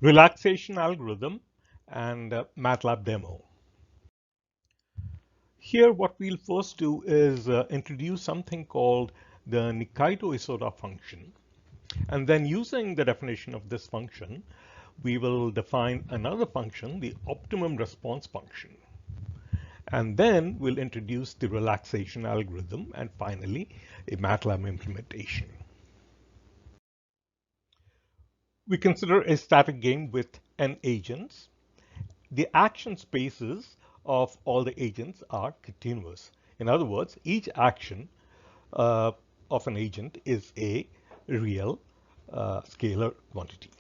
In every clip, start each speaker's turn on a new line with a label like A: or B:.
A: Relaxation Algorithm and MATLAB demo. Here what we'll first do is introduce something called the Nikaido Isoda function. And then using the definition of this function, we will define another function, the optimum response function. And then we'll introduce the relaxation algorithm and finally a MATLAB implementation. We consider a static game with n agents. The action spaces of all the agents are continuous. In other words, each action of an agent is a real scalar quantity.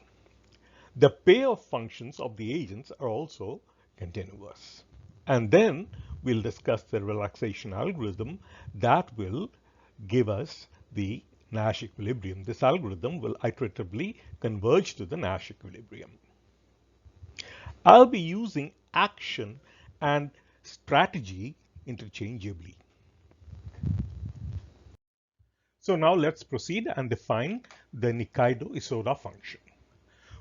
A: The payoff functions of the agents are also continuous. And then we'll discuss the relaxation algorithm that will give us the Nash equilibrium. This algorithm will iteratively converge to the Nash equilibrium. I'll be using action and strategy interchangeably. So now let's proceed and define the Nikaido Isoda function.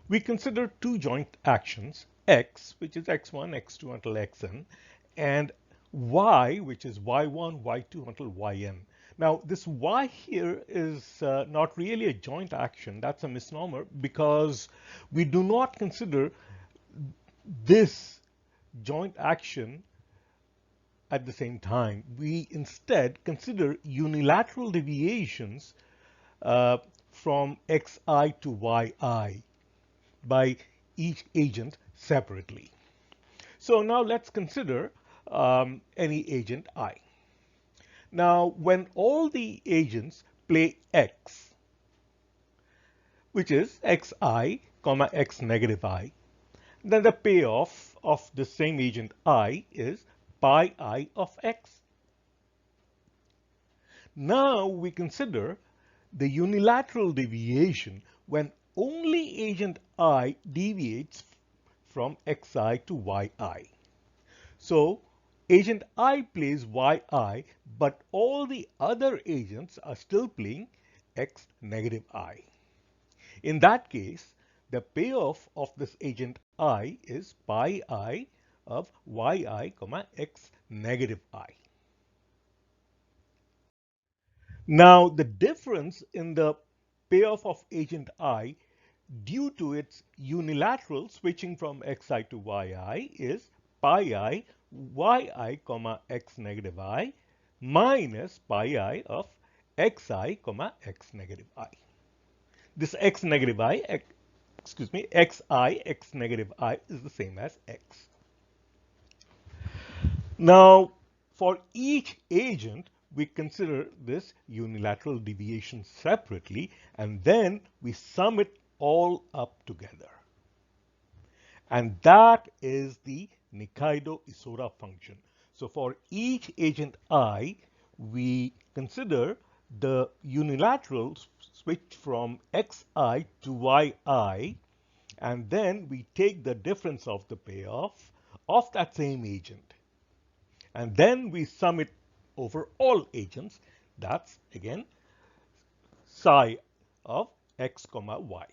A: We consider two joint actions, x, which is x1, x2 until xn, and y, which is y1, y2 until yn. Now, this y here is not really a joint action. That's a misnomer because we do not consider this joint action at the same time. We instead consider unilateral deviations from xi to yi by each agent separately. So now let's consider any agent I. Now, when all the agents play x, which is xi, comma x negative I, then the payoff of the same agent I is pi I of x. Now we consider the unilateral deviation when only agent I deviates from xi to yi. So agent I plays yi, but all the other agents are still playing x negative I. In that case, the payoff of this agent I is pi I of yi, comma x negative I. Now, the difference in the payoff of agent I due to its unilateral switching from xi to yi is pi I yi, comma x negative I minus pi I of xi, comma x negative I. This x negative I, xi x negative I is the same as x. Now, for each agent, we consider this unilateral deviation separately, and then we sum it all up together. And that is the Nikaido Isoda function. So for each agent I, we consider the unilateral switch from xi to yi, and then we take the difference of the payoff of that same agent. And then we sum it over all agents. That's again psi of x comma y,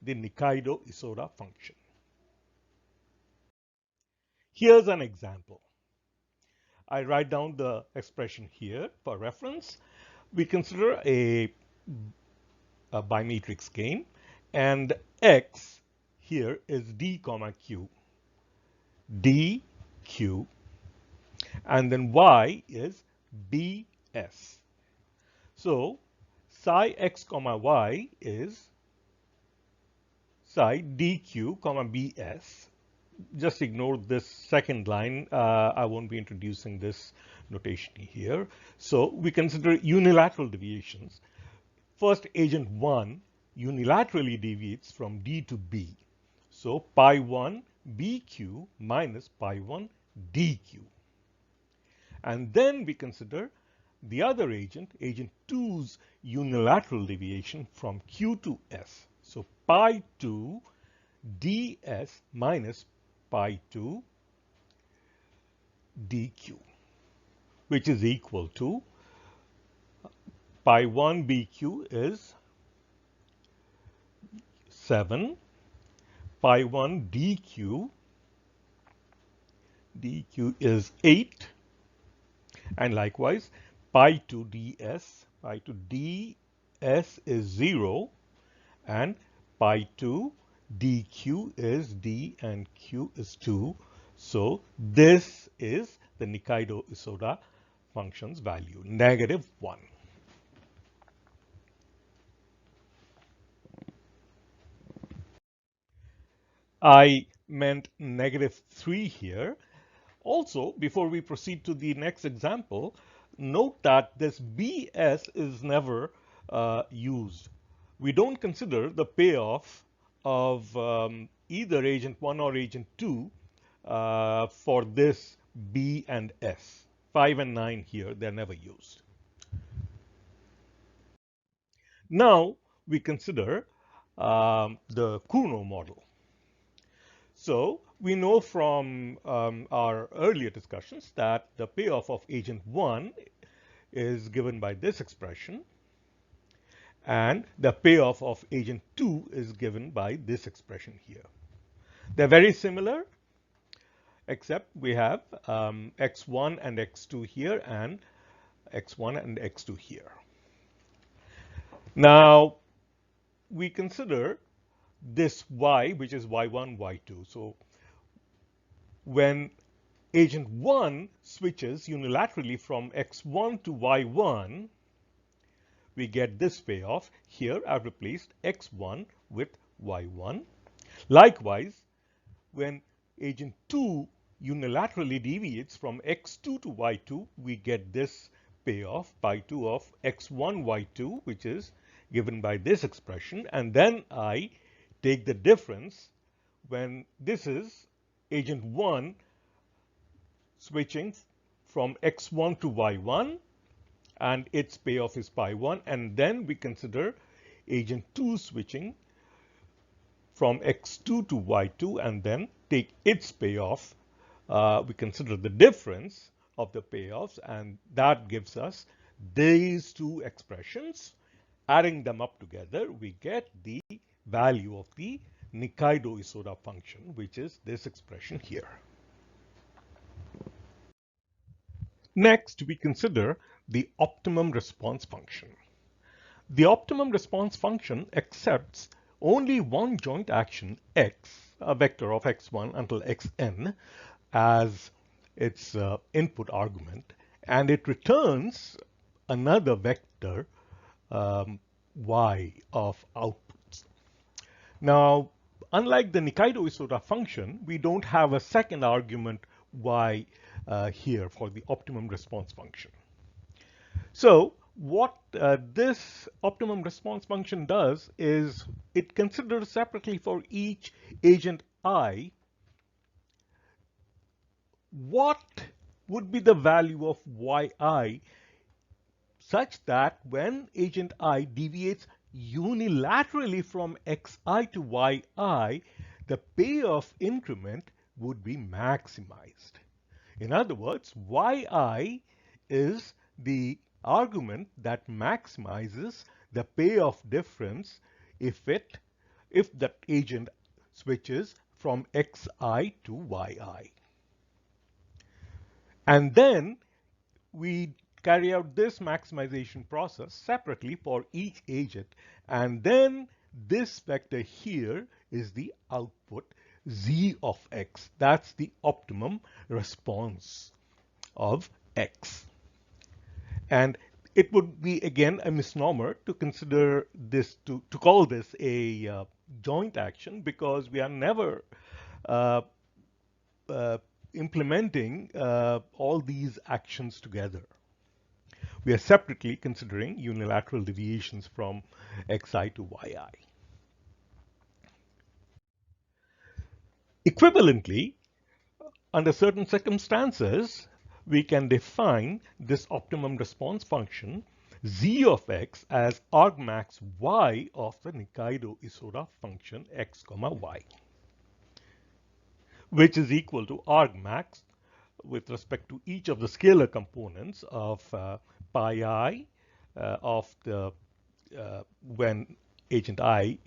A: the Nikaido Isoda function. Here's an example. I write down the expression here for reference. We consider a bimatrix game, and x here is d comma q, dq, and then y is bs. So psi x comma y is psi dq comma bs. Just ignore this second line. I won't be introducing this notation here. So we consider unilateral deviations. First, agent 1 unilaterally deviates from d to b. So pi 1 bq minus pi 1 dq. And then we consider the other agent, agent 2's unilateral deviation from q to s. So pi 2 ds minus pi 2 dq, which is equal to pi 1 bq is 7 pi1 dq is 8, and likewise pi2 ds is 0, and pi2 dq is d and q is 2. So this is the Nikaido Isoda function's value, -1. I meant -3 here. Also, before we proceed to the next example, note that this BS is never used. We don't consider the payoff of either agent 1 or agent 2 for this B and S. 5 and 9 here, they're never used. Now we consider the Kuno model. So we know from our earlier discussions that the payoff of agent 1 is given by this expression, and the payoff of agent 2 is given by this expression here. They're very similar, except we have x1 and x2 here and x1 and x2 here. Now we consider this y, which is y1, y2. So when agent 1 switches unilaterally from x1 to y1, we get this payoff. Here I've replaced x1 with y1. Likewise, when agent 2 unilaterally deviates from x2 to y2, we get this payoff, pi2 of x1, y2, which is given by this expression. And then I take the difference when this is agent 1 switching from x1 to y1, and its payoff is pi1. And then we consider agent 2 switching from x2 to y2, and then take its payoff. We consider the difference of the payoffs, and that gives us these two expressions. Adding them up together, we get the value of the Nikaido Isoda function, which is this expression here. Next, we consider the optimum response function. The optimum response function accepts only one joint action x, a vector of x1 until xn, as its input argument, and it returns another vector y of outputs. Now, unlike the Nikaido Isoda function, we don't have a second argument y here for the optimum response function. So what this optimum response function does is it considers separately for each agent I what would be the value of yi such that when agent I deviates unilaterally from xi to yi, the payoff increment would be maximized. In other words, yi is the argument that maximizes the payoff difference if that agent switches from xi to yi. And then we carry out this maximization process separately for each agent, and then this vector here is the output z of x. That's the optimum response of x. And it would be again a misnomer to consider this to call this a joint action, because we are never implementing all these actions together. We are separately considering unilateral deviations from xi to yi. Equivalently, under certain circumstances, we can define this optimum response function z of x as argmax y of the Nikaido Isoda function x comma y, which is equal to argmax with respect to each of the scalar components of pi I of the when agent I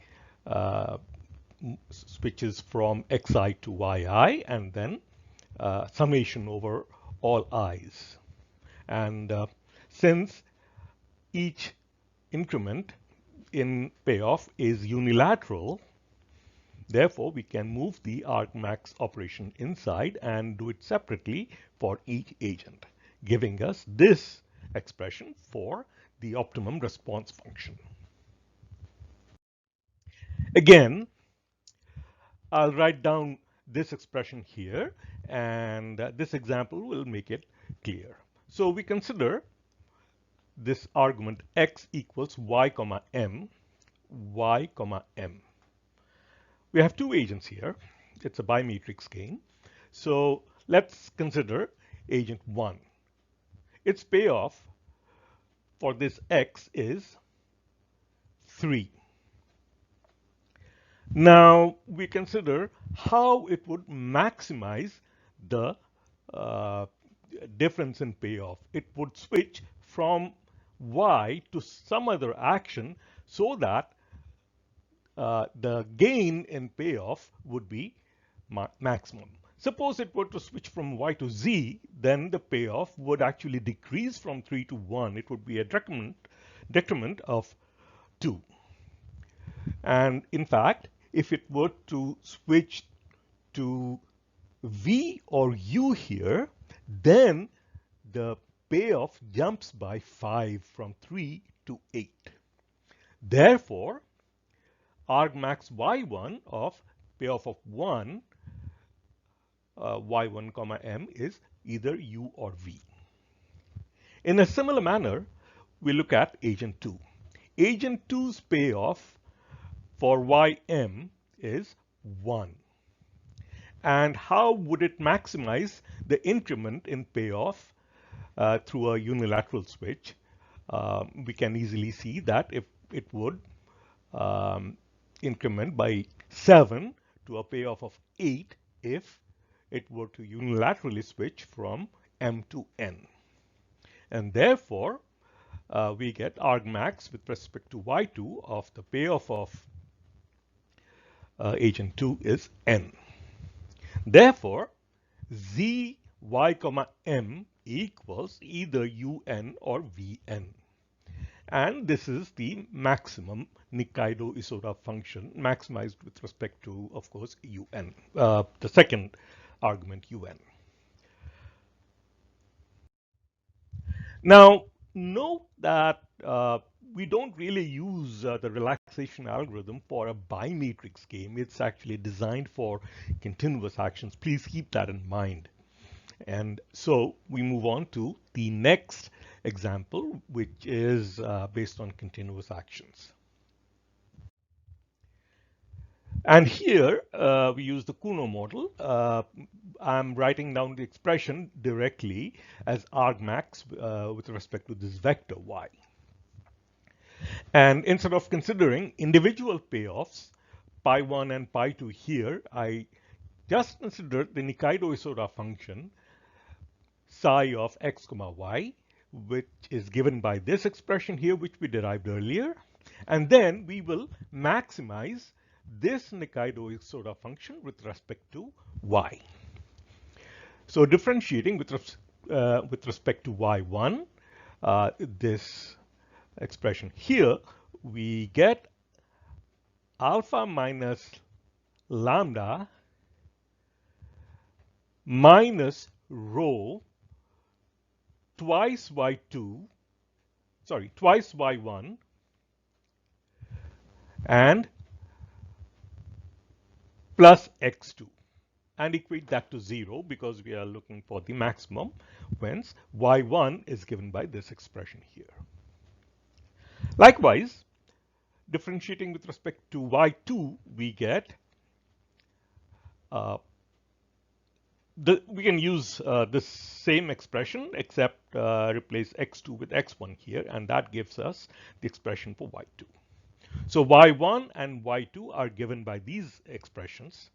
A: switches from xi to yi, and then summation over all i's. And since each increment in payoff is unilateral, therefore we can move the argmax operation inside and do it separately for each agent, giving us this expression for the optimum response function. Again, I'll write down this expression here, and this example will make it clear. So we consider this argument x equals y comma m, y comma m. We have two agents here. It's a bimatrix game. So let's consider agent 1. Its payoff for this x is 3. Now we consider how it would maximize the difference in payoff. It would switch from y to some other action so that the gain in payoff would be maximum. Suppose it were to switch from y to z, then the payoff would actually decrease from 3 to 1. It would be a decrement of 2. And in fact, if it were to switch to v or u here, then the payoff jumps by 5 from 3 to 8. Therefore, argmax y1 of payoff of 1, y1 comma m is either u or v. In a similar manner, we look at agent 2. Agent 2's payoff for ym is 1. And how would it maximize the increment in payoff through a unilateral switch? We can easily see that if it would increment by 7 to a payoff of 8 if it were to unilaterally switch from m to n. And therefore, we get argmax with respect to y2 of the payoff of agent 2 is n. Therefore, z y comma m equals either un or vn. And this is the maximum Nikaido Isoda function maximized with respect to, of course, un, the second argument un. Now, note that we don't really use the relaxation algorithm for a bimatrix game. It's actually designed for continuous actions. Please keep that in mind. And so we move on to the next example, which is based on continuous actions. And here we use the Kuno model. I'm writing down the expression directly as argmax with respect to this vector y. And instead of considering individual payoffs, pi 1 and pi 2 here, I just considered the Nikaido Isoda function psi of x comma y, which is given by this expression here, which we derived earlier. And then we will maximize this Nikaido Isoda function with respect to y. So differentiating with respect to y1, this expression here, we get alpha minus lambda minus rho twice y1 and plus x2, and equate that to 0 because we are looking for the maximum, whence y1 is given by this expression here. Likewise, differentiating with respect to y2, we get we can use this same expression except replace x2 with x1 here, and that gives us the expression for y2. So y1 and y2 are given by these expressions,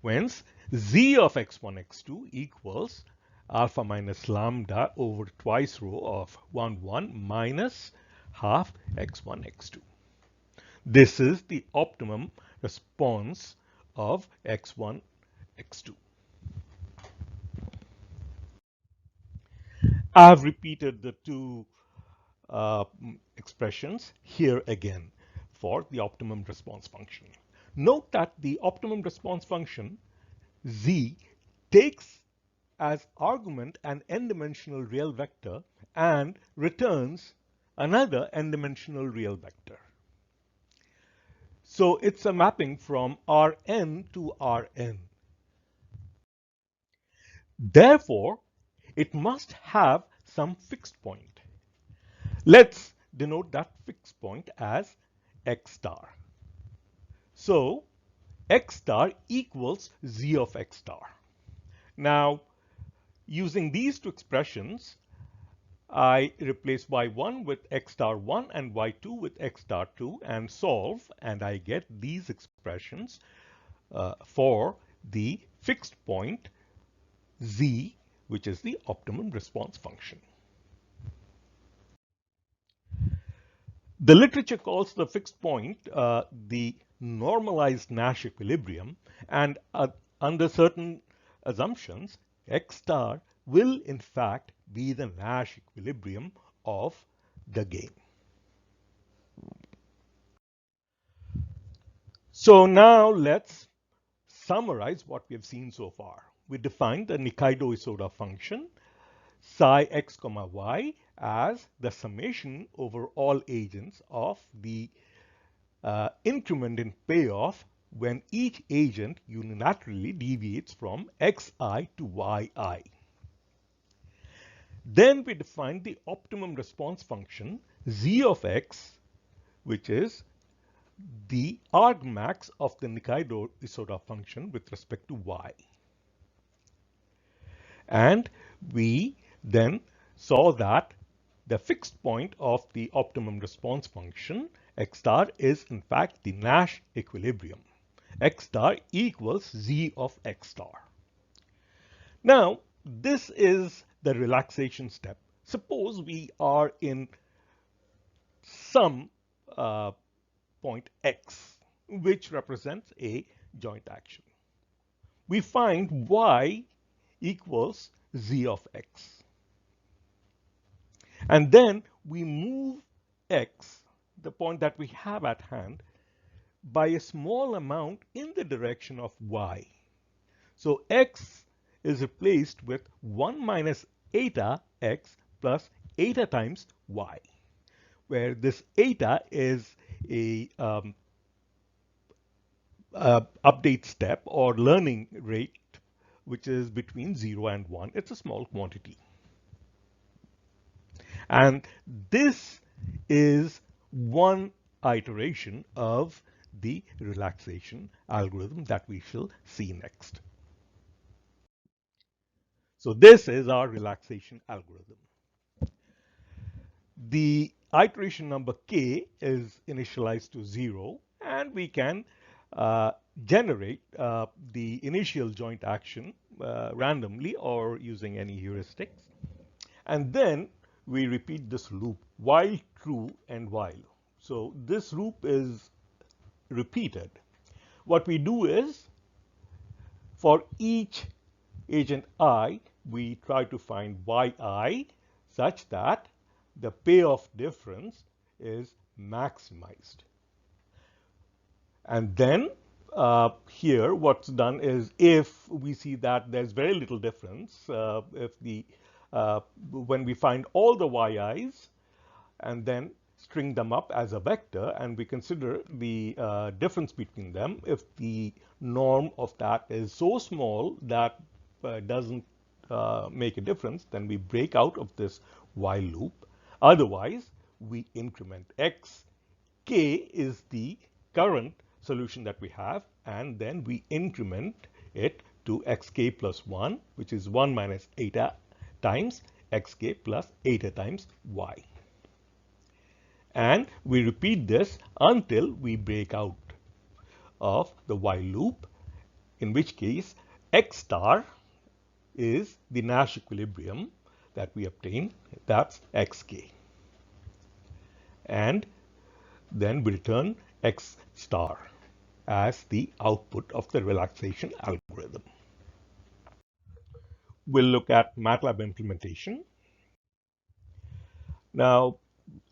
A: whence z of x1, x2 equals alpha minus lambda over twice rho of 1, 1 minus half x1, x2. This is the optimum response of x1, x2. I have repeated the two expressions here again for the optimum response function. Note that the optimum response function z takes as argument an n-dimensional real vector and returns another n-dimensional real vector. So it's a mapping from Rn to Rn. Therefore, it must have some fixed point. Let's denote that fixed point as x star. So x star equals z of x star. Now, using these two expressions, I replace y1 with x star 1 and y2 with x star 2 and solve, and I get these expressions for the fixed point z, which is the optimum response function. The literature calls the fixed point the normalized Nash equilibrium, and under certain assumptions, x star will in fact be the Nash equilibrium of the game. So now let's summarize what we have seen so far. We defined the Nikaido Isoda function psi x comma y as the summation over all agents of the increment in payoff when each agent unilaterally deviates from xi to yi. Then we define the optimum response function z of x, which is the argmax of the Nikaido Isoda function with respect to y. And we then saw that the fixed point of the optimum response function x star is in fact the Nash equilibrium. X star equals z of x star. Now, this is the relaxation step. Suppose we are in some point x, which represents a joint action. We find y equals z of x. And then we move x, the point that we have at hand, by a small amount in the direction of y. So x is replaced with 1 minus eta x plus eta times y, where this eta is a update step or learning rate, which is between 0 and 1. It's a small quantity. And this is one iteration of the relaxation algorithm that we shall see next. So this is our relaxation algorithm. The iteration number k is initialized to 0, and we can generate the initial joint action randomly or using any heuristics. And then we repeat this loop while true and while. So this loop is repeated. What we do is, for each agent I, we try to find yi such that the payoff difference is maximized. And then here what's done is, if we see that there's very little difference, when we find all the yi's and then string them up as a vector, and we consider the difference between them, if the norm of that is so small that doesn't make a difference, then we break out of this while loop. Otherwise, we increment x. K is the current solution that we have, and then we increment it to xk plus 1, which is 1 minus eta times xk plus eta times y. And we repeat this until we break out of the while loop, in which case x star is the Nash equilibrium that we obtain, that's xk. And then we return x star. as the output of the relaxation algorithm. We'll look at MATLAB implementation. Now,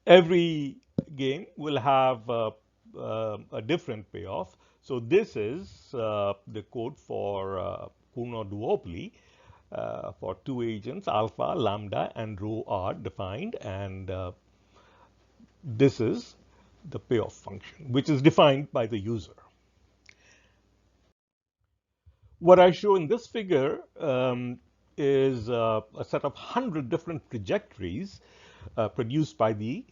A: every game will have a different payoff. So this is the code for Kuno duopoly for two agents, alpha, lambda, and rho are defined, and this is the payoff function, which is defined by the user. What I show in this figure is a set of 100 different trajectories produced by the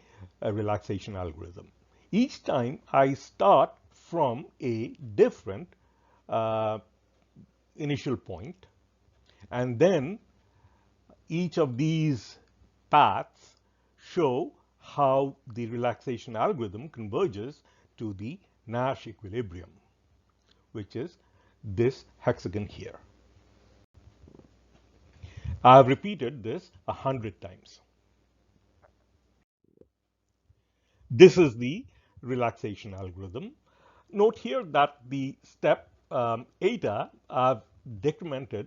A: relaxation algorithm. Each time I start from a different initial point, and then each of these paths show how the relaxation algorithm converges to the Nash equilibrium, which is this hexagon here. I've repeated this 100 times. This is the relaxation algorithm. Note here that the step eta I've decremented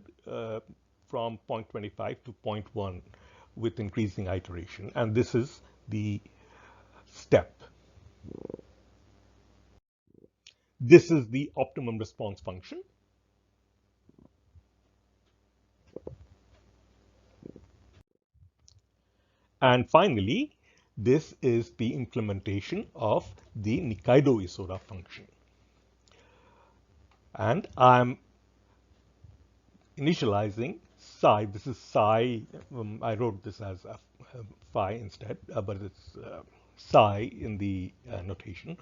A: from 0.25 to 0.1 with increasing iteration, and this is the step. This is the optimum response function. And finally, this is the implementation of the Nikaido Isoda function. And I'm initializing psi. This is psi. I wrote this as phi instead, but it's psi in the notation.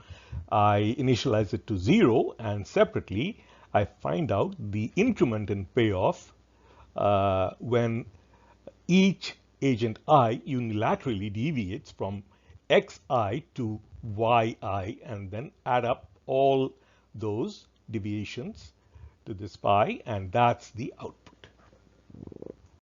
A: I initialize it to 0, and separately, I find out the increment in payoff when each agent I unilaterally deviates from xi to yi, and then add up all those deviations to this phi, and that's the output.